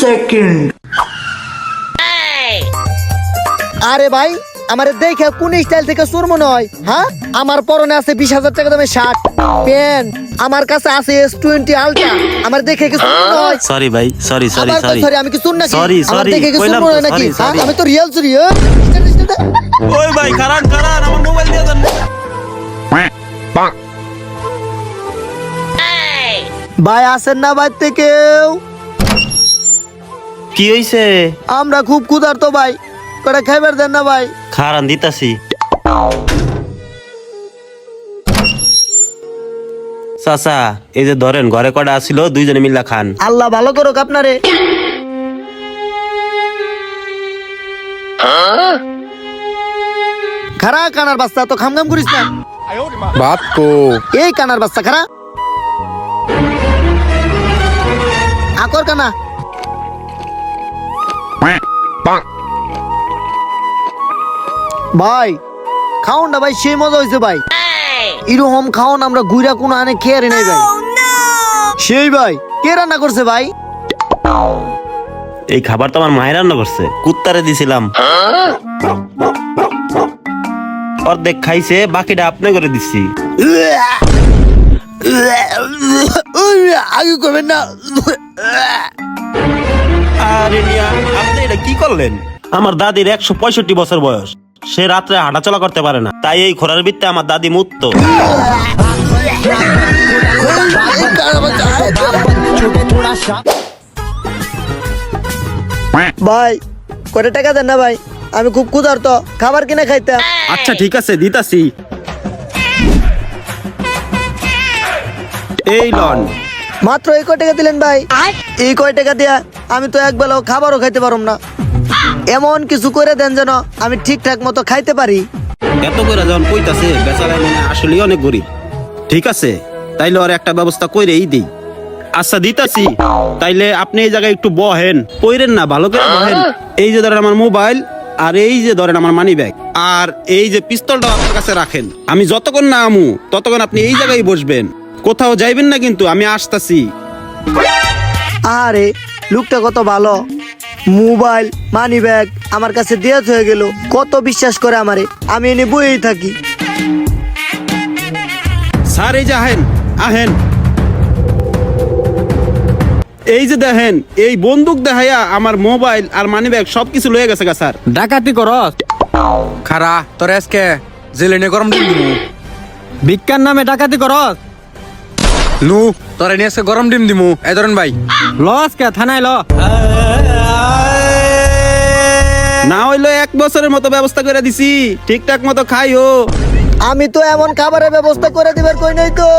Second. আরে ভাই আমার দেখে কোন স্টাইল থেকে চোর মনে হয়? হ্যাঁ, আমার পরনে আছে 20,000 টাকা দামের শার্ট প্যান্ট, আমার কাছে আছে S20 আলট্রা। আমার দেখে কি চোর মনে হয়? সরি ভাই, সরি সরি আবার সরি সরি, আমি কি চোর নাকি? সরি আমার সরি দেখে কি চোর কইলাম মনে তো হয় নাকি? Sorry sorry. আমি তো রিয়েল চুরি। ওই ভাই কারণ আমার মোবাইল দিয়ে দেন। ভাই আসেন না বাড়িতে কেউ? কি হইছে? আমরা খুব ক্ষুধার্ত ভাই, কটা খাইবার দেন না ভাই? খারান দিতাছি। চাচা এই যে ধরেন ঘরে কটা আসিল, দুইজনে মিল্লা খান। আল্লাহ ভালো করুক আপনারে। খারা কানার বাচ্চা, তো খামখাম করিস না। বাপ কো এই কানার বাচ্চা খারা আকর কানা। ভাই খাওন না ভাই, সেই মজা হয়েছে ভাই। এরকম খাওন আমরা গুইরা কোনো আনে খেয়ে নাই ভাই। সেই ভাই কে রান্না করছে ভাই? এই খাবার তো আমার মায়ের রান্না করছে, কুত্তারে দিছিলাম। অর্ধেক খাইছে, বাকিটা আপনি করে দিচ্ছি। আগে করবেন না। আরে মিয়া, আপনি এটা কি করলেন? আমার দাদির 165 বছর বয়স, সে রাত্রে হাঁটাচলা করতে পারে না, তাই এই খোরার ভিত্তে আমার দাদি মুক্ত। ভাই কত টাকা দেন না ভাই, আমি খুব ক্ষুধার্ত, খাবার কিনে খাইতাম। আচ্ছা ঠিক আছে, দিতাছি। এই লন। মাত্র এই কয় টাকা দিলেন ভাই? এই কয় টাকা দিয়া আমি তো এক বেলাও খাবারও খাইতে পারুম না। এমন কিছু করে দেন যেন আমি ঠিকঠাক মতো খাইতে পারি। এত করে যখন কইতাছে, বেচারা মনে আসলেই অনেক গরিব। ঠিক আছে, তাইলে আর একটা ব্যবস্থা কইরেই দেই। আচ্ছা দিতাছি, তাইলে আপনি এই জায়গায় একটু বহেন, কইরেন না, ভালো করে বহেন। এই যে ধরেন আমার মোবাইল, আর এই যে ধরেন আমার মানি ব্যাগ, আর এই যে পিস্তলটা আপনার কাছে রাখেন। আমি যতক্ষণ না আমু ততক্ষণ আপনি এই জায়গায় বসবেন, কোথাও যাইবেন না কিন্তু, আমি আসতাছি। আরে লোকটা কত ভালো, মোবাইল মানি ব্যাগ আমার কাছে দিয়ে হয়ে গেল, কত বিশ্বাস করে আমারে। আমি এনে বইয়েই থাকি। স্যার এই যে আহেন আহেন, এই যে দেখেন, এই বন্দুক দেখাইয়া আমার মোবাইল আর মানি ব্যাগ সবকিছু লয়ে গেছে গা স্যার। ডাকাতি করস? খারা তোর আজকে জেলে নে গরম ডিম দিমু। ভিক্ষার নামে ডাকাতি করস? লু তোরে নিয়ে আজকে গরম ডিম দিমু। এই ধরেন ভাই। লস কে থানায় ল। না হইলো 1 বছরের মতো ব্যবস্থা করে দিছি, ঠিকঠাক মতো খাইও। আমি তো এমন খাবারের ব্যবস্থা করে দিবার কই নাই তো,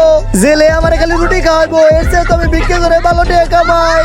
জেলে আমার খালি রুটি খাওয়াবো, এর চেয়ে তো আমি ভিক্ষা করে ভালো টাকা কামাই।